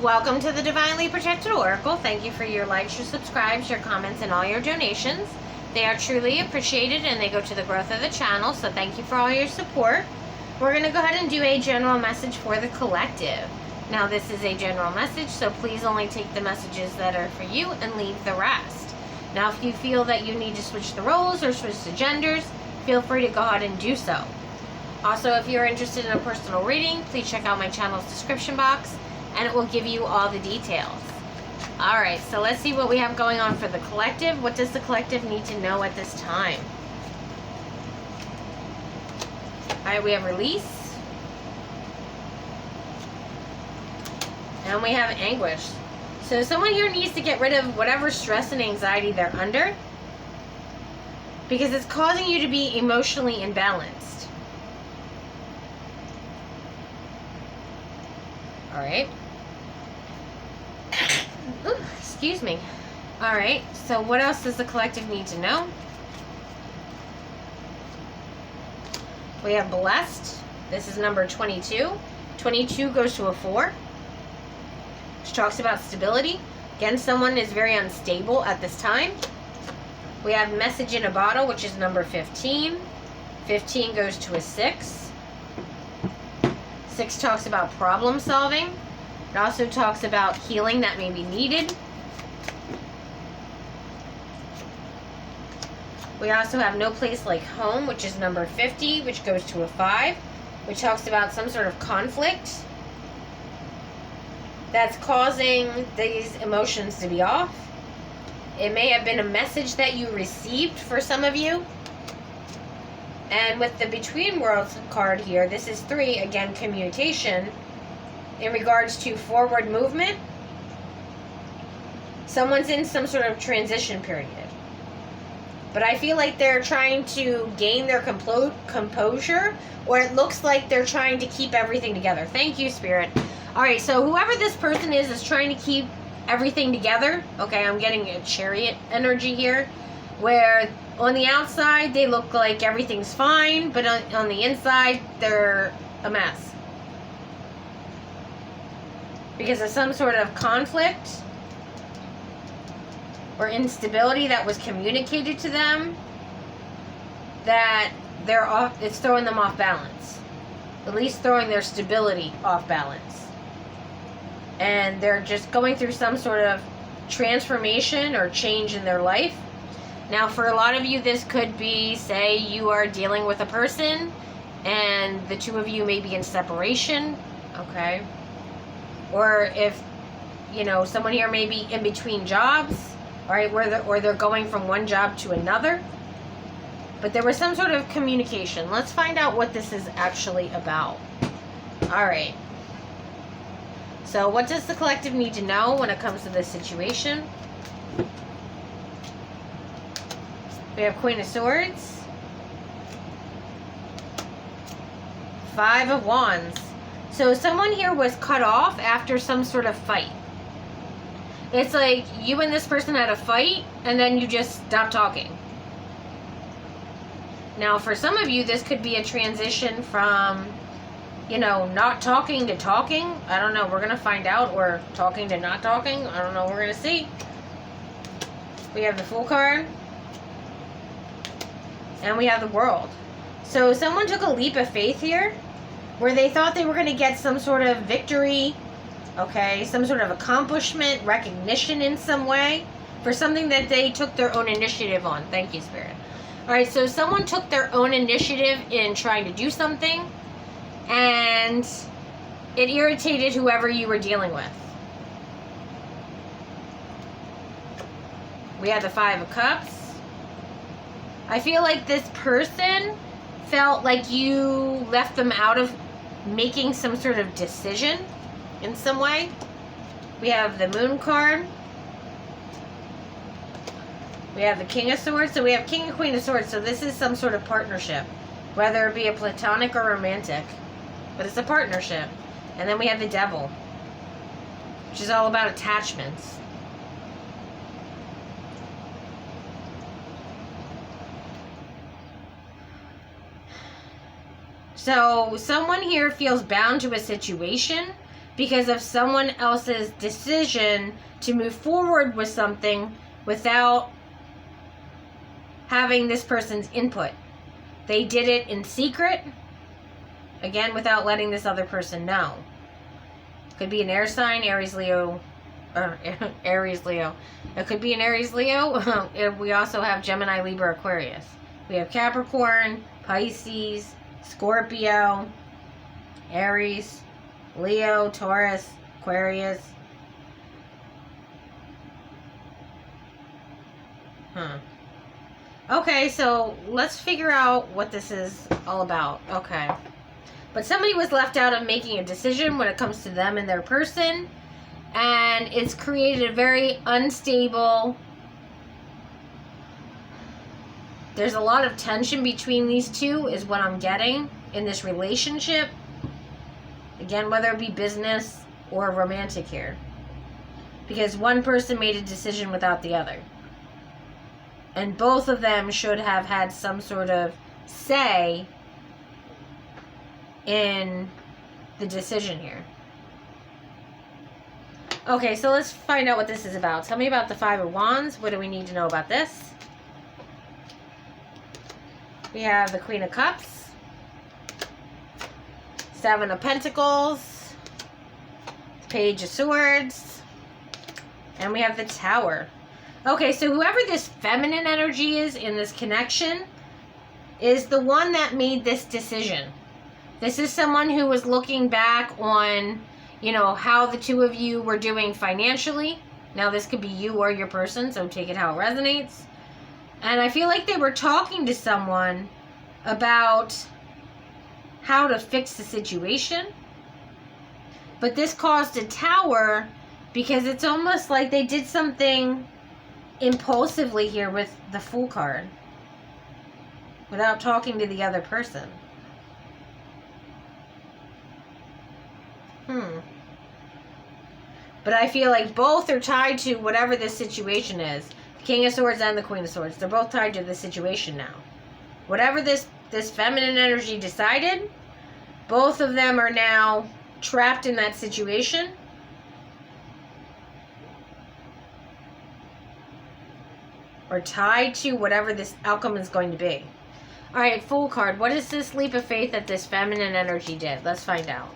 Welcome to the Divinely Protected Oracle. Thank you for your likes, your subscribes, your comments, and all your donations. They are truly appreciated and they go to the growth of the channel, so thank you for all your support. We're going to go ahead and do a general message for the collective. Now, this is a general message, so please only take the messages that are for you and leave the rest. Now, if you feel that you need to switch the roles or switch the genders, feel free to go ahead and do so. Also, if you're interested in a personal reading, please check out my channel's description box, and it will give you all the details. Alright, so let's see what we have going on for the collective. What does the collective need to know at this time? Alright, we have release. And we have anguish. So someone here needs to get rid of whatever stress and anxiety they're under, because it's causing you to be emotionally imbalanced. Alright. Excuse me. Alright, so what else does the collective need to know? We have blessed. This is number 22. 22 goes to a 4, which talks about stability. Again, someone is very unstable at this time. We have message in a bottle, which is number 15. 15 goes to a 6. 6 talks about problem solving. It also talks about healing that may be needed. We also have no place like home, which is number 50, which goes to a 5, which talks about some sort of conflict that's causing these emotions to be off. It may have been a message that you received for some of you. And with the Between Worlds card here, this is 3, again, communication. In regards to forward movement, someone's in some sort of transition period. But I feel like they're trying to gain their composure, or it looks like they're trying to keep everything together. Thank you, Spirit. Alright, so whoever this person is trying to keep everything together. Okay, I'm getting a Chariot energy here, where on the outside they look like everything's fine, but on the inside they're a mess. Because of some sort of conflict or instability that was communicated to them, that they're off, it's throwing them off balance. At least throwing their stability off balance. And they're just going through some sort of transformation or change in their life. Now, for a lot of you, this could be, say, you are dealing with a person and the two of you may be in separation, okay? Or if, you know, someone here may be in between jobs, all right, or they're going from one job to another. But there was some sort of communication. Let's find out what this is actually about. All right. So what does the collective need to know when it comes to this situation? We have Queen of Swords. 5 of Wands. So someone here was cut off after some sort of fight. It's like you and this person had a fight and then you just stopped talking. Now, for some of you, this could be a transition from, you know, not talking to talking. I don't know. We're going to find out. Or talking to not talking. I don't know. We're going to see. We have the Fool card. And we have the World. So someone took a leap of faith here, where they thought they were going to get some sort of victory, okay, some sort of accomplishment, recognition in some way, for something that they took their own initiative on. Thank you, Spirit. Alright, so someone took their own initiative in trying to do something, and it irritated whoever you were dealing with. We have the 5 of Cups. I feel like this person felt like you left them out of making some sort of decision in some way. We have the Moon card. We have the King of Swords. So we have King and Queen of Swords. So this is some sort of partnership, whether it be a platonic or romantic. But it's a partnership. And then we have the Devil, which is all about attachments. So someone here feels bound to a situation because of someone else's decision to move forward with something without having this person's input. They did it in secret, again, without letting this other person know. Could be an air sign, Aries, Leo, or Aries, Leo. It could be an Aries, Leo. We also have Gemini, Libra, Aquarius. We have Capricorn, Pisces, Scorpio, Aries, Leo, Taurus, Aquarius. Okay, so let's figure out what this is all about. Okay. But somebody was left out of making a decision when it comes to them and their person. And it's created a very unstable... There's a lot of tension between these two is what I'm getting in this relationship. Again, whether it be business or romantic here. Because one person made a decision without the other. And both of them should have had some sort of say in the decision here. Okay, so let's find out what this is about. Tell me about the Five of Wands. What do we need to know about this? We have the Queen of Cups, Seven of Pentacles, Page of Swords, and we have the Tower. Okay, so whoever this feminine energy is in this connection is the one that made this decision. This is someone who was looking back on, you know, how the two of you were doing financially. Now, this could be you or your person, so take it how it resonates. And I feel like they were talking to someone about how to fix the situation. But this caused a tower because it's almost like they did something impulsively here with the Fool card without talking to the other person. But I feel like both are tied to whatever this situation is. The King of Swords and the Queen of Swords. They're both tied to the situation now. Whatever this feminine energy decided, both of them are now trapped in that situation. Or tied to whatever this outcome is going to be. Alright, Fool card. What is this leap of faith that this feminine energy did? Let's find out.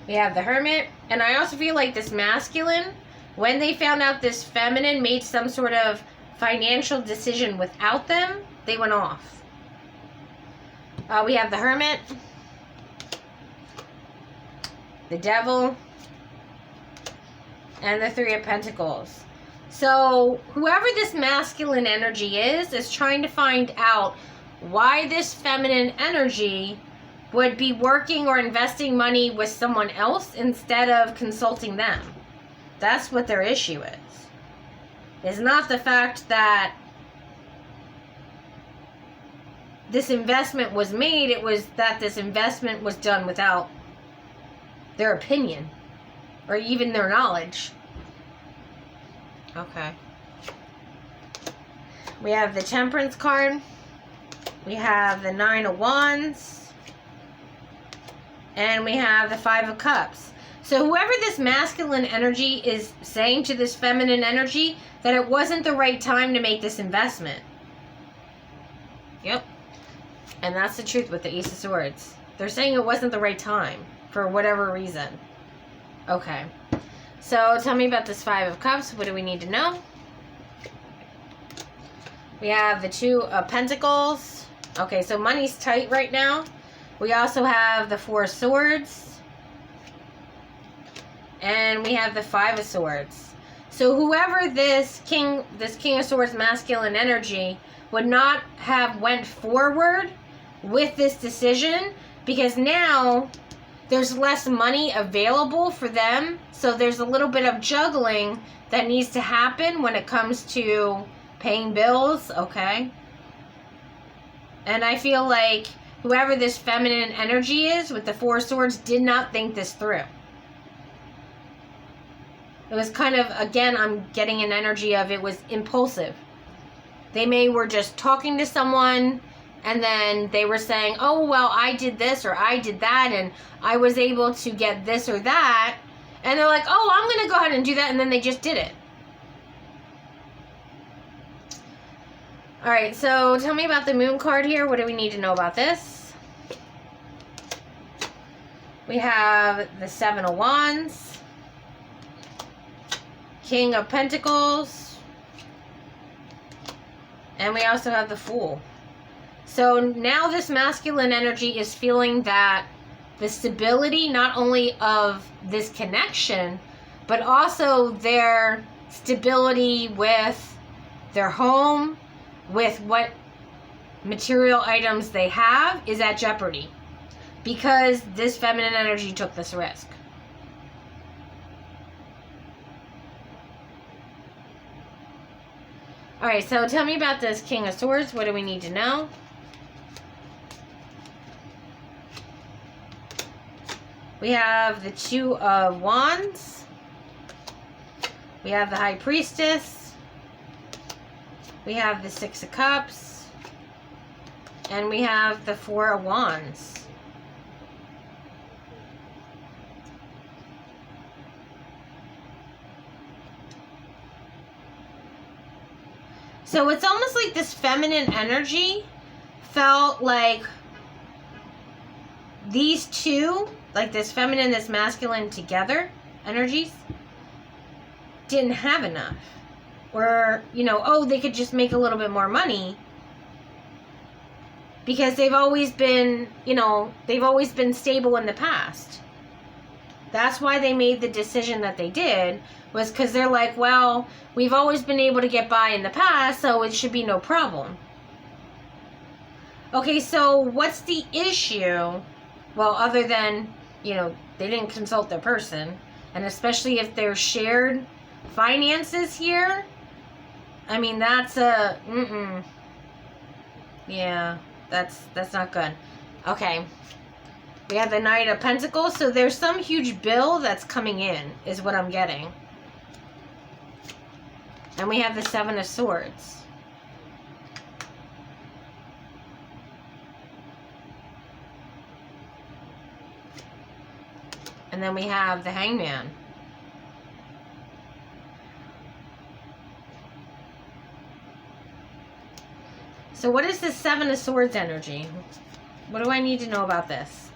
We have the Hermit. And I also feel like this masculine, when they found out this feminine made some sort of financial decision without them, they went off. We have the Hermit, the Devil, and the Three of Pentacles. So whoever this masculine energy is trying to find out why this feminine energy would be working or investing money with someone else instead of consulting them. That's what their issue is. It's not the fact that this investment was made, it was that this investment was done without their opinion or even their knowledge. Okay. We have the Temperance card. We have the Nine of Wands. And we have the Five of Cups. So whoever this masculine energy is saying to this feminine energy that it wasn't the right time to make this investment. Yep. And that's the truth with the Ace of Swords. They're saying it wasn't the right time for whatever reason. Okay. So tell me about this Five of Cups. What do we need to know? We have the Two of Pentacles. Okay, so money's tight right now. We also have the Four of Swords. And we have the Five of Swords. So whoever this King of Swords masculine energy would not have went forward with this decision, because now there's less money available for them. So there's a little bit of juggling that needs to happen when it comes to paying bills, okay? And I feel like whoever this feminine energy is with the Four of Swords did not think this through. It was kind of, again, I'm getting an energy of it was impulsive. They were just talking to someone And then they were saying, oh, well, I did this or I did that and I was able to get this or that. And they're like, oh, I'm going to go ahead and do that. And then they just did it. All right, so tell me about the moon card here. What do we need to know about this? We have the Seven of Wands, King of Pentacles, and we also have the Fool. So now this masculine energy is feeling that the stability not only of this connection, but also their stability with their home, with what material items they have, is at jeopardy because this feminine energy took this risk. All right, so tell me about this King of Swords. What do we need to know? We have the Two of Wands. We have the High Priestess. We have the Six of Cups. And we have the Four of Wands. So it's almost like this feminine energy felt like these two, like this feminine, this masculine together energies, didn't have enough. Or, you know, oh, they could just make a little bit more money. Because they've always been, you know, they've always been stable in the past. That's why they made the decision that they did, was because they're like, well, we've always been able to get by in the past, so it should be no problem. Okay, so what's the issue? Well, other than, you know, they didn't consult their person, and especially if there's shared finances here, I mean, that's a, yeah, that's not good. Okay. We have the Knight of Pentacles, so there's some huge bill that's coming in, is what I'm getting. And we have the Seven of Swords. And then we have the Hangman. So what is the Seven of Swords energy? What do I need to know about this?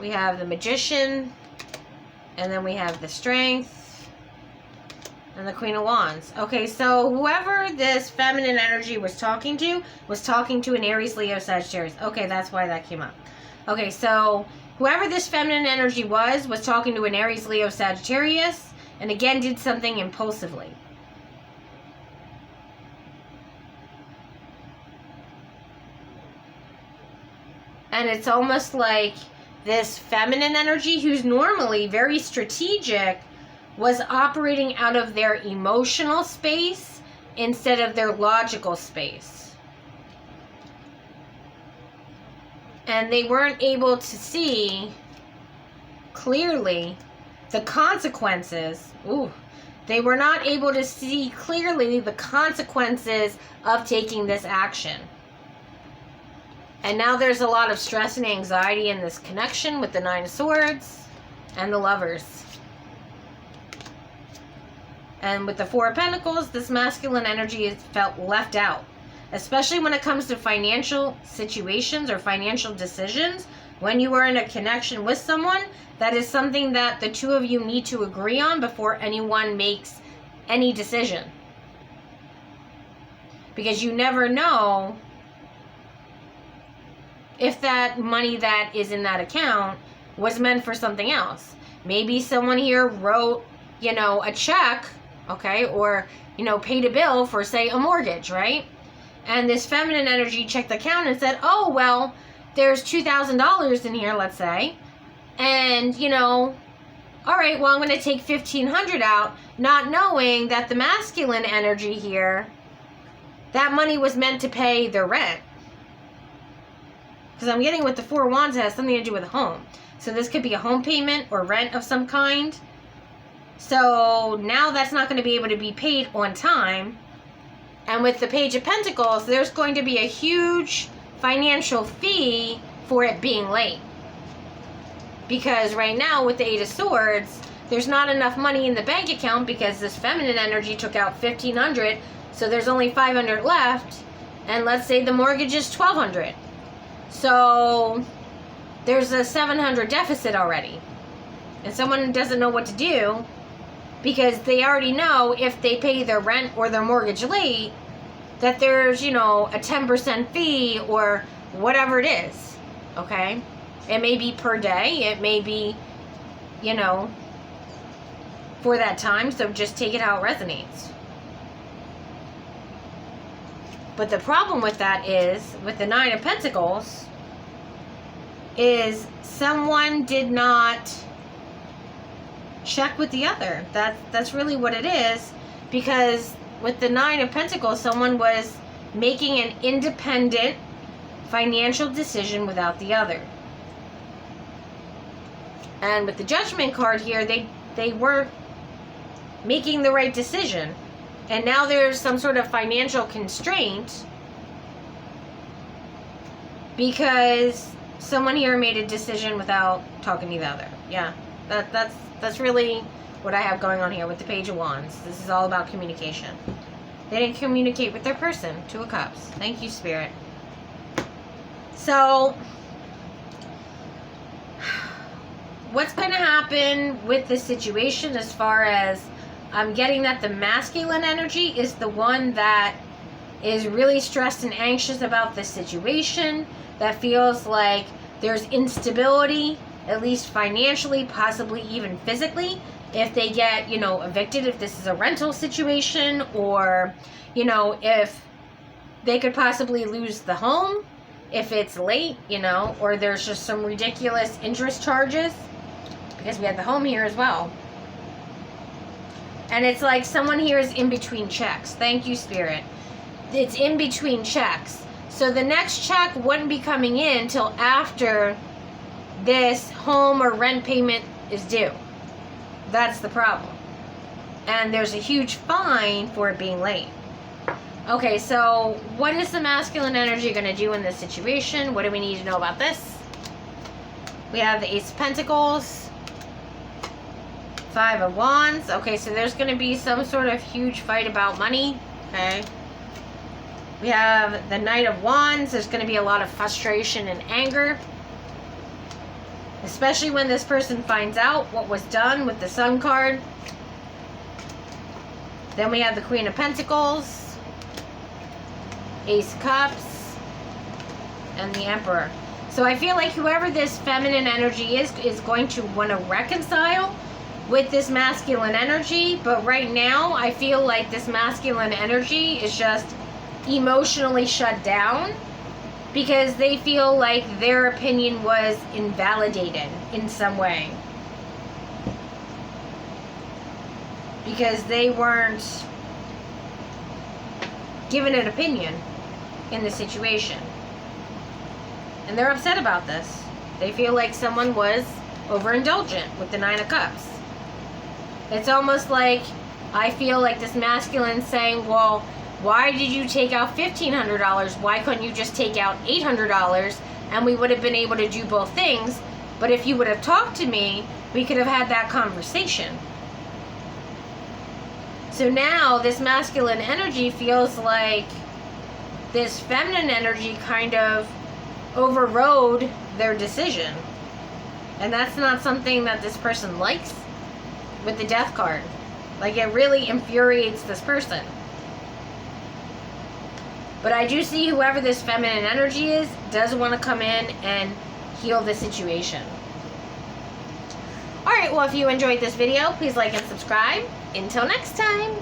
We have the Magician, and then we have the Strength, and the Queen of Wands. Okay, so whoever this feminine energy was talking to an Aries, Leo, Sagittarius. Okay, that's why that came up. Okay, so whoever this feminine energy was talking to an Aries, Leo, Sagittarius, and again did something impulsively. And it's almost like this feminine energy, who's normally very strategic, was operating out of their emotional space instead of their logical space. And they weren't able to see clearly the consequences. They were not able to see clearly the consequences of taking this action. And now there's a lot of stress and anxiety in this connection with the Nine of Swords and the Lovers. And with the Four of Pentacles, this masculine energy is felt left out. Especially when it comes to financial situations or financial decisions. When you are in a connection with someone, that is something that the two of you need to agree on before anyone makes any decision. Because you never know if that money that is in that account was meant for something else. Maybe someone here wrote, you know, a check, okay, or, you know, paid a bill for, say, a mortgage, right? And this feminine energy checked the account and said, oh, well, there's $2,000 in here, let's say. And, you know, all right, well, I'm going to take $1,500 out, not knowing that the masculine energy here, that money was meant to pay their rent. Because I'm getting with the Four of Wands, it has something to do with a home. So this could be a home payment or rent of some kind. So now that's not going to be able to be paid on time. And with the Page of Pentacles, there's going to be a huge financial fee for it being late. Because right now, with the Eight of Swords, there's not enough money in the bank account because this feminine energy took out $1,500, so there's only $500 left. And let's say the mortgage is $1,200. So there's a $700 deficit already. And someone doesn't know what to do because they already know if they pay their rent or their mortgage late that there's, you know, a 10% fee or whatever it is. Okay? It may be per day. It may be, you know, for that time. So just take it how it resonates. But the problem with that is, with the Nine of Pentacles, is someone did not check with the other. That's really what it is. Because with the Nine of Pentacles, someone was making an independent financial decision without the other. And with the Judgment card here, they weren't making the right decision. And now there's some sort of financial constraint because someone here made a decision without talking to the other. Yeah, that's really what I have going on here with the Page of Wands. This is all about communication. They didn't communicate with their person. Two of Cups. Thank you, Spirit. So, what's going to happen with this situation as far as I'm getting that the masculine energy is the one that is really stressed and anxious about this situation, that feels like there's instability, at least financially, possibly even physically, if they get, you know, evicted, if this is a rental situation, or, you know, if they could possibly lose the home if it's late, you know, or there's just some ridiculous interest charges, because we had the home here as well. And it's like someone here is in between checks. Thank you, Spirit. It's in between checks. So the next check wouldn't be coming in till after this home or rent payment is due. That's the problem. And there's a huge fine for it being late. Okay, so what is the masculine energy going to do in this situation? What do we need to know about this? We have the Ace of Pentacles. Five of Wands. Okay, so there's going to be some sort of huge fight about money. Okay. We have the Knight of Wands. There's going to be a lot of frustration and anger. Especially when this person finds out what was done with the Sun card. Then we have the Queen of Pentacles. Ace of Cups. And the Emperor. So I feel like whoever this feminine energy is going to want to reconcile with this masculine energy, but right now I feel like this masculine energy is just emotionally shut down because they feel like their opinion was invalidated in some way because they weren't given an opinion in the situation, and they're upset about this. They feel like someone was overindulgent with the Nine of Cups. It's almost like I feel like this masculine saying, well, why did you take out $1,500? Why couldn't you just take out $800 and we would have been able to do both things? But if you would have talked to me, we could have had that conversation. So now this masculine energy feels like this feminine energy kind of overrode their decision. And that's not something that this person likes. With the Death card, like, it really infuriates this person. But I do see whoever this feminine energy is does want to come in and heal the situation. Alright, well, if you enjoyed this video, please like and subscribe. Until next time.